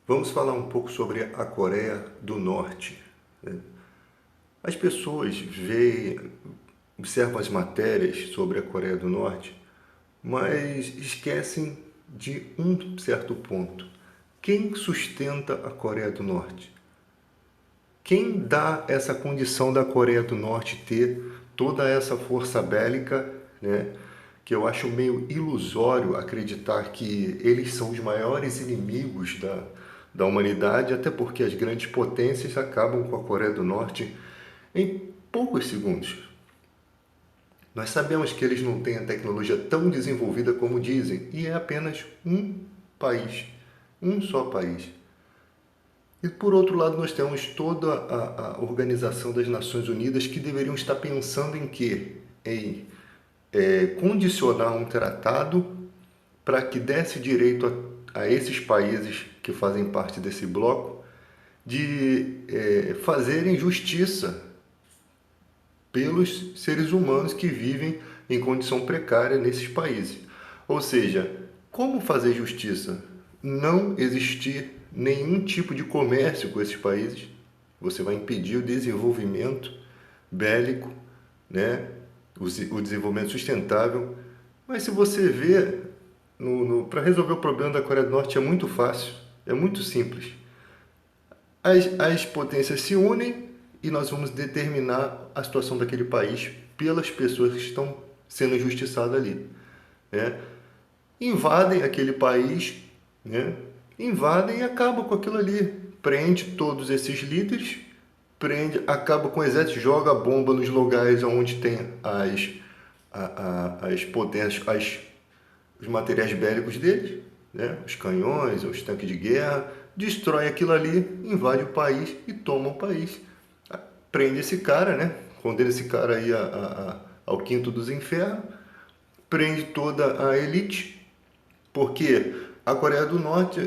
Vamos falar um pouco sobre a Coreia do Norte, né? As pessoas veem, observam as matérias sobre a Coreia do Norte, mas esquecem de um certo ponto. Quem sustenta a Coreia do Norte? Quem dá essa condição da Coreia do Norte ter toda essa força bélica, né? Que eu acho meio ilusório acreditar que eles são os maiores inimigos da humanidade, até porque as grandes potências acabam com a Coreia do Norte em poucos segundos. Nós sabemos que eles não têm a tecnologia tão desenvolvida como dizem, e é apenas um país, um só país. E por outro lado, nós temos toda a Organização das Nações Unidas que deveriam estar pensando em quê? Em condicionar um tratado para que desse direito a esses países que fazem parte desse bloco de fazerem justiça pelos seres humanos que vivem em condição precária nesses países. Ou seja, como fazer justiça? Não existir nenhum tipo de comércio com esses países. Você vai impedir o desenvolvimento bélico, né? O desenvolvimento sustentável. Mas se você vê, para resolver o problema da Coreia do Norte é muito fácil, é muito simples. As potências se unem e nós vamos determinar a situação daquele país pelas pessoas que estão sendo injustiçadas ali, né? Invadem aquele país, né? Invadem e acabam com aquilo ali. Prende todos esses líderes, prende, acaba com o exército, joga bomba nos lugares onde tem as potências, os materiais bélicos deles, né? Os canhões, os tanques de guerra, destrói aquilo ali, invade o país e toma o país. Prende esse cara, né? Condena esse cara aí ao quinto dos infernos, prende toda a elite, porque a Coreia do Norte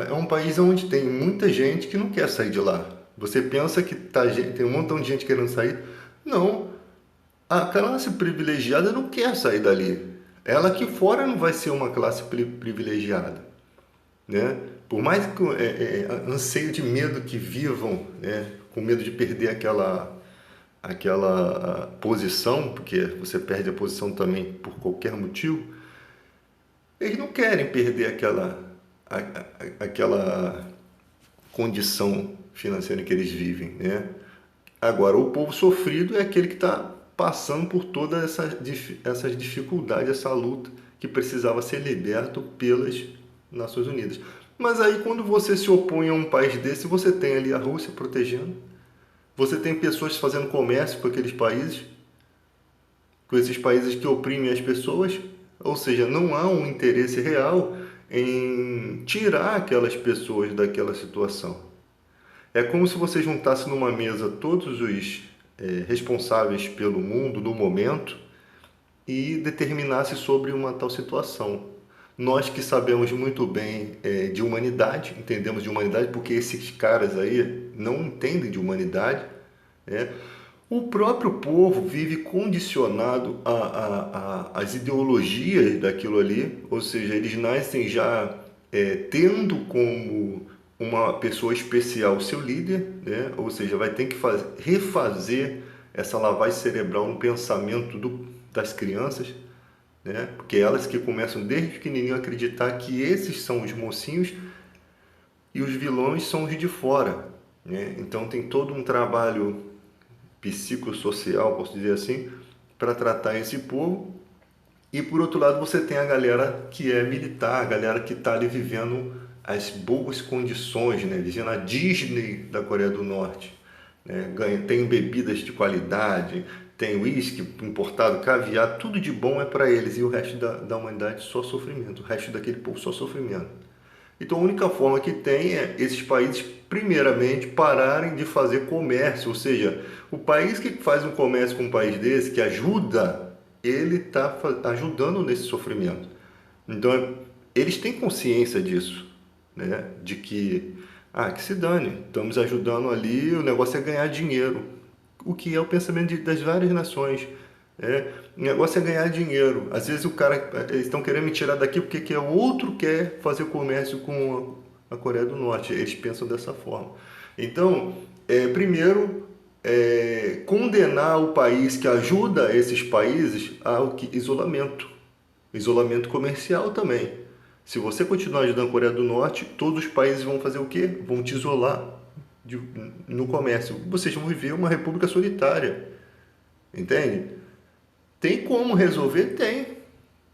é um país onde tem muita gente que não quer sair de lá. Você pensa que tem um montão de gente querendo sair? Não, a classe privilegiada não quer sair dali. Ela aqui fora não vai ser uma classe privilegiada, né? Por mais que anseio de medo que vivam, né? Com medo de perder aquela posição, porque você perde a posição também por qualquer motivo, eles não querem perder aquela condição financeira que eles vivem, né? Agora, o povo sofrido é aquele que está passando por todas essas dificuldades, essa luta que precisava ser liberto pelas Nações Unidas. Mas aí, quando você se opõe a um país desse, você tem ali a Rússia protegendo, você tem pessoas fazendo comércio com aqueles países, com esses países que oprimem as pessoas, ou seja, não há um interesse real em tirar aquelas pessoas daquela situação. É como se você juntasse numa mesa todos os responsáveis pelo mundo no momento e determinasse sobre uma tal situação. Nós que sabemos muito bem de humanidade, entendemos de humanidade, porque esses caras aí não entendem de humanidade, né? O próprio povo vive condicionado às ideologias daquilo ali, ou seja, eles nascem já tendo como uma pessoa especial seu líder, né? Ou seja, vai ter que refazer essa lavagem cerebral no pensamento das crianças, né? Porque elas que começam desde pequenininho a acreditar que esses são os mocinhos e os vilões são os de fora, né? Então tem todo um trabalho psicossocial, posso dizer assim, para tratar esse povo. E por outro lado você tem a galera que é militar, a galera que está ali vivendo as boas condições, né? Vivendo a Disney da Coreia do Norte, né? Tem bebidas de qualidade, tem uísque importado, caviar, tudo de bom é para eles, e o resto da humanidade só sofrimento, o resto daquele povo só sofrimento. Então a única forma que tem é esses países, primeiramente, pararem de fazer comércio, ou seja, o país que faz um comércio com um país desse, que ajuda, ele está ajudando nesse sofrimento. Então eles têm consciência disso, né? De que se dane, estamos ajudando ali, o negócio é ganhar dinheiro, o que é o pensamento das várias nações. O negócio é ganhar dinheiro. Às vezes eles estão querendo me tirar daqui porque o outro quer fazer comércio a Coreia do Norte. Eles pensam dessa forma. Então, primeiro, condenar o país que ajuda esses países ao isolamento. Isolamento comercial também. Se você continuar ajudando a Coreia do Norte, todos os países vão fazer o quê? Vão te isolar no comércio. Vocês vão viver uma república solitária. Entende? Tem como resolver? Tem.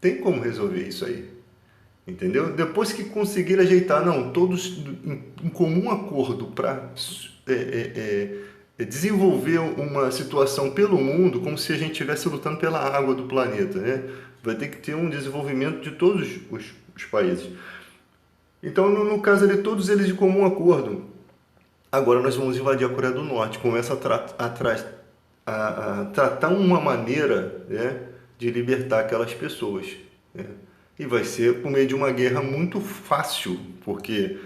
Tem como resolver isso aí. Entendeu? Depois que conseguir ajeitar, não, todos em comum acordo para desenvolver uma situação pelo mundo, como se a gente estivesse lutando pela água do planeta, né? Vai ter que ter um desenvolvimento de todos os países. Então, no caso ali, todos eles de comum acordo. Agora nós vamos invadir a Coreia do Norte. Começa a tratar uma maneira, né, de libertar aquelas pessoas, né? E vai ser por meio de uma guerra muito fácil, porque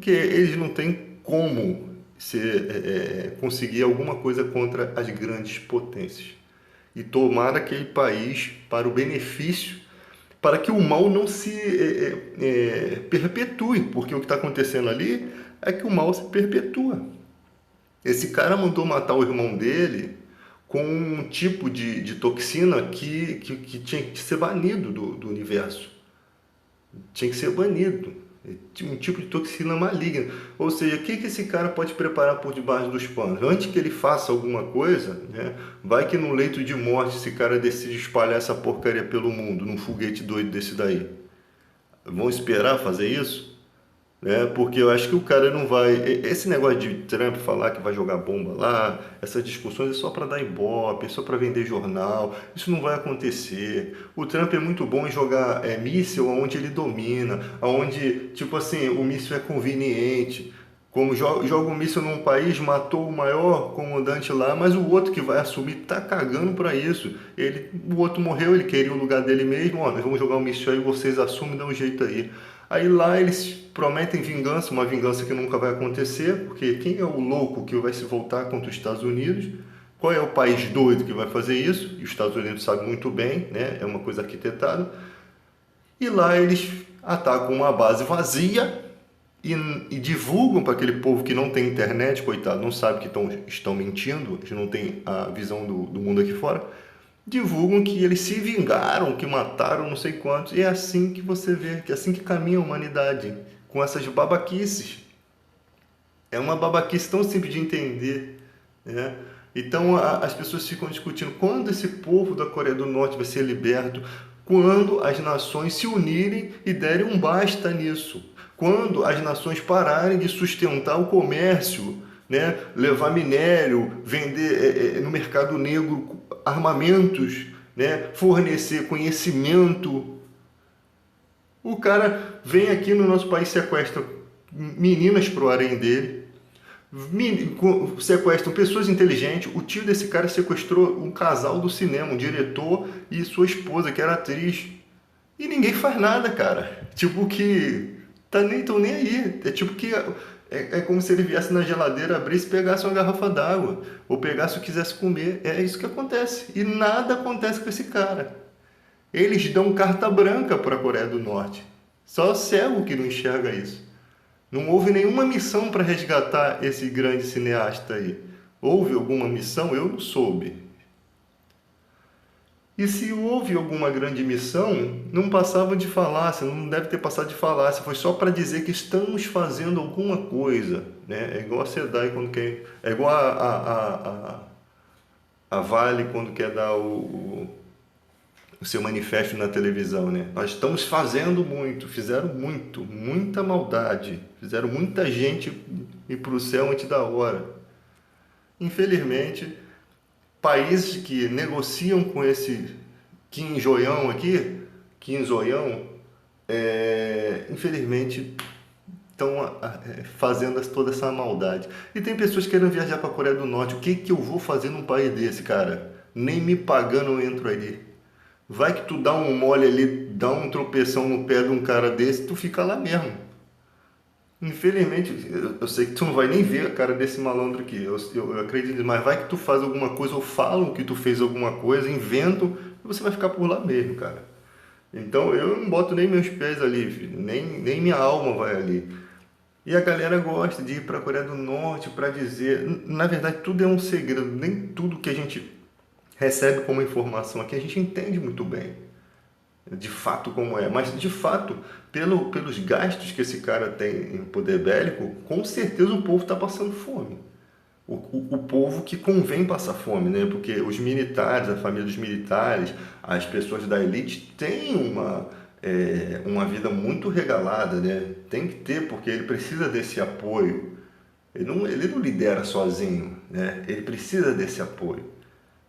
eles não têm como conseguir alguma coisa contra as grandes potências. E tomar aquele país para o benefício, para que o mal não se perpetue, porque o que está acontecendo ali é que o mal se perpetua. Esse cara mandou matar o irmão dele com um tipo de toxina que tinha que ser banido do universo. Tinha que ser banido. Um tipo de toxina maligna. Ou seja, o que esse cara pode preparar por debaixo dos panos? Antes que ele faça alguma coisa, né, vai que no leito de morte esse cara decide espalhar essa porcaria pelo mundo, num foguete doido desse daí. Vão esperar fazer isso? Porque eu acho que o cara não vai... Esse negócio de Trump falar que vai jogar bomba lá, essas discussões é só para dar ibope, é só para vender jornal. Isso não vai acontecer. O Trump é muito bom em jogar míssil onde ele domina, onde, tipo assim, o míssil é conveniente. Como joga um míssil num país, matou o maior comandante lá, mas o outro que vai assumir tá cagando para isso. O outro morreu, ele queria o lugar dele mesmo. Ó, nós vamos jogar um míssil aí, vocês assumem, dá um jeito aí. Aí lá eles prometem vingança, uma vingança que nunca vai acontecer, porque quem é o louco que vai se voltar contra os Estados Unidos? Qual é o país doido que vai fazer isso? E os Estados Unidos sabem muito bem, né? É uma coisa arquitetada. E lá eles atacam uma base vazia e divulgam para aquele povo que não tem internet, coitado, não sabe que estão mentindo, eles não têm a visão do mundo aqui fora. Divulgam que eles se vingaram, que mataram não sei quantos. E é assim que você vê, que é assim que caminha a humanidade, com essas babaquices. É uma babaquice tão simples de entender, né? Então as pessoas ficam discutindo quando esse povo da Coreia do Norte vai ser liberto, quando as nações se unirem e derem um basta nisso, quando as nações pararem de sustentar o comércio, né? Levar minério, vender no mercado negro armamentos, né? Fornecer conhecimento. O cara vem aqui no nosso país, sequestra meninas pro harém dele, sequestram pessoas inteligentes. O tio desse cara sequestrou um casal do cinema, um diretor e sua esposa, que era atriz. E ninguém faz nada, cara. Tipo que tão nem aí. É tipo que é como se ele viesse na geladeira, abrisse e pegasse uma garrafa d'água. Ou pegasse o que quisesse comer. É isso que acontece. E nada acontece com esse cara. Eles dão carta branca para a Coreia do Norte. Só cego que não enxerga isso. Não houve nenhuma missão para resgatar esse grande cineasta aí. Houve alguma missão? Eu não soube. E se houve alguma grande missão, não passava de falácia, não deve ter passado de falácia. Foi só para dizer que estamos fazendo alguma coisa, né? É igual a SEDAI quando quer... É igual a Vale quando quer dar o seu manifesto na televisão, né? Nós estamos fazendo muito, fizeram muito, muita maldade, fizeram muita gente ir para o céu antes da hora. Infelizmente, países que negociam com esse Kim Zoião aqui, Kim Zoião, infelizmente estão fazendo toda essa maldade. E tem pessoas que querem viajar para a Coreia do Norte. O que eu vou fazer num país desse, cara? Nem me pagando eu entro ali. Vai que tu dá um mole ali, dá um tropeção no pé de um cara desse, tu fica lá mesmo. Infelizmente, eu sei que tu não vai nem ver a cara desse malandro aqui, eu acredito, mas vai que tu faz alguma coisa ou falam que tu fez alguma coisa, inventam, e você vai ficar por lá mesmo, cara. Então eu não boto nem meus pés ali, filho, nem minha alma vai ali. E a galera gosta de ir para a Coreia do Norte para dizer, na verdade tudo é um segredo, nem tudo que a gente recebe como informação aqui a gente entende muito bem, de fato como é, mas de fato, pelos gastos que esse cara tem em poder bélico, com certeza o povo está passando fome. O povo que convém passar fome, né? Porque os militares, a família dos militares, as pessoas da elite têm uma vida muito regalada, né? Tem que ter, porque ele precisa desse apoio. Ele não lidera sozinho, né? Ele precisa desse apoio.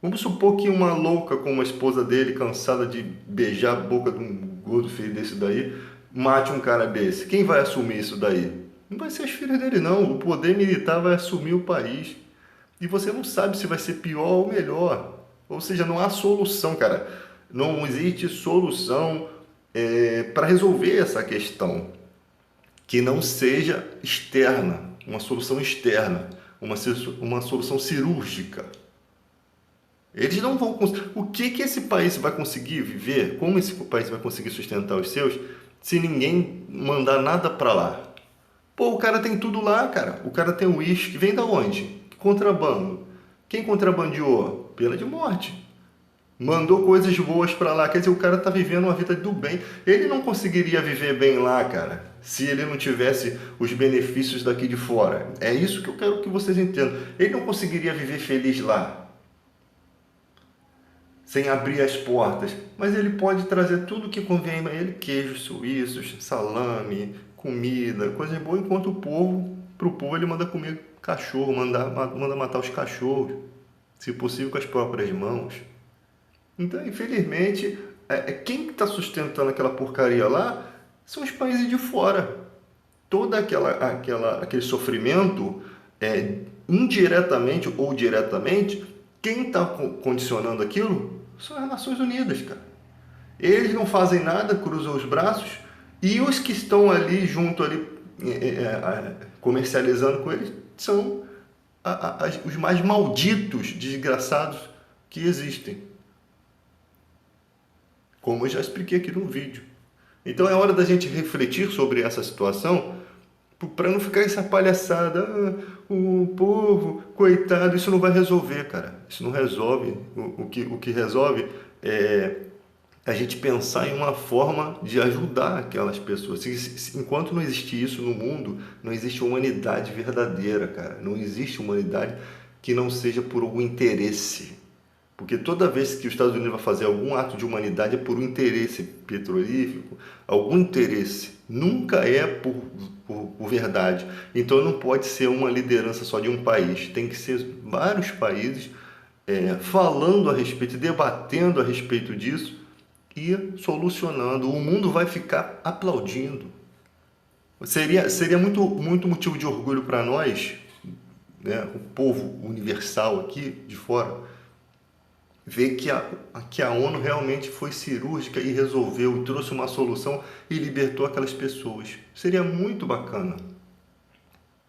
Vamos supor que uma louca como a esposa dele, cansada de beijar a boca de um gordo filho desse daí, mate um cara desse. Quem vai assumir isso daí? Não vai ser as filhas dele, não. O poder militar vai assumir o país. E você não sabe se vai ser pior ou melhor. Ou seja, não há solução, cara. Não existe solução para resolver essa questão que não seja externa, uma solução externa, uma solução cirúrgica. Eles não vão conseguir. O que esse país vai conseguir viver? Como esse país vai conseguir sustentar os seus se ninguém mandar nada para lá? Pô, o cara tem tudo lá, cara. O cara tem o uísque. Vem da onde? Contrabando. Quem contrabandeou? Pena de morte. Mandou coisas boas para lá. Quer dizer, o cara tá vivendo uma vida do bem. Ele não conseguiria viver bem lá, cara, se ele não tivesse os benefícios daqui de fora. É isso que eu quero que vocês entendam. Ele não conseguiria viver feliz lá, sem abrir as portas, mas ele pode trazer tudo que convém a ele, queijos suíços, salame, comida, coisa boa, enquanto pro povo ele manda comer cachorro, manda matar os cachorros, se possível com as próprias mãos. Então, infelizmente, quem está sustentando aquela porcaria lá são os países de fora. Todo aquele sofrimento, indiretamente ou diretamente, quem está condicionando aquilo são as Nações Unidas, cara. Eles não fazem nada, cruzam os braços, e os que estão ali junto, ali, comercializando com eles, são os mais malditos, desgraçados que existem. Como eu já expliquei aqui no vídeo. Então é hora da gente refletir sobre essa situação, para não ficar essa palhaçada, o povo, coitado, isso não vai resolver, cara. Isso não resolve. O que resolve é a gente pensar em uma forma de ajudar aquelas pessoas. Enquanto não existir isso no mundo, não existe humanidade verdadeira, cara. Não existe humanidade que não seja por algum interesse. Porque toda vez que os Estados Unidos vai fazer algum ato de humanidade é por um interesse petrolífico, algum interesse. Nunca é por verdade. Então não pode ser uma liderança só de um país. Tem que ser vários países falando a respeito, debatendo a respeito disso e solucionando. O mundo vai ficar aplaudindo. Seria muito, muito motivo de orgulho para nós, né, o povo universal aqui de fora, ver que a ONU realmente foi cirúrgica e resolveu, e trouxe uma solução e libertou aquelas pessoas. Seria muito bacana.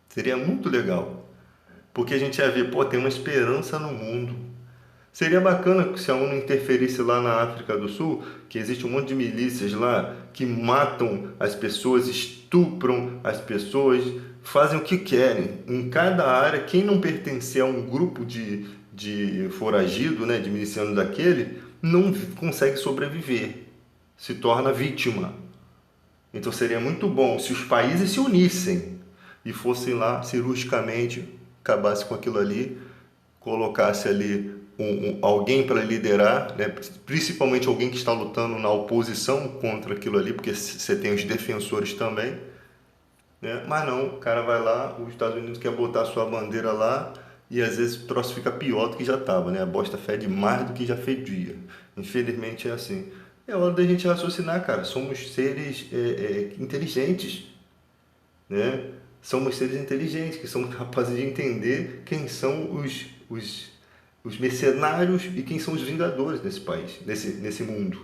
Seria muito legal. Porque a gente ia ver, pô, tem uma esperança no mundo. Seria bacana se a ONU interferisse lá na África do Sul, que existe um monte de milícias lá que matam as pessoas, estupram as pessoas, fazem o que querem. Em cada área, quem não pertencer a um grupo de foragido, né, de miliciano daquele, não consegue sobreviver, se torna vítima. Então seria muito bom se os países se unissem e fossem lá cirurgicamente, acabasse com aquilo ali, colocasse ali alguém para liderar, né, principalmente alguém que está lutando na oposição contra aquilo ali, porque você tem os defensores também, né? Mas não, o cara vai lá, os Estados Unidos quer botar a sua bandeira lá, e às vezes o troço fica pior do que já estava, né? A bosta fede mais do que já fedia. Infelizmente é assim. É hora da gente raciocinar, cara. Somos seres inteligentes, né? Somos seres inteligentes, que somos capazes de entender quem são os mercenários e quem são os vingadores desse país, nesse mundo.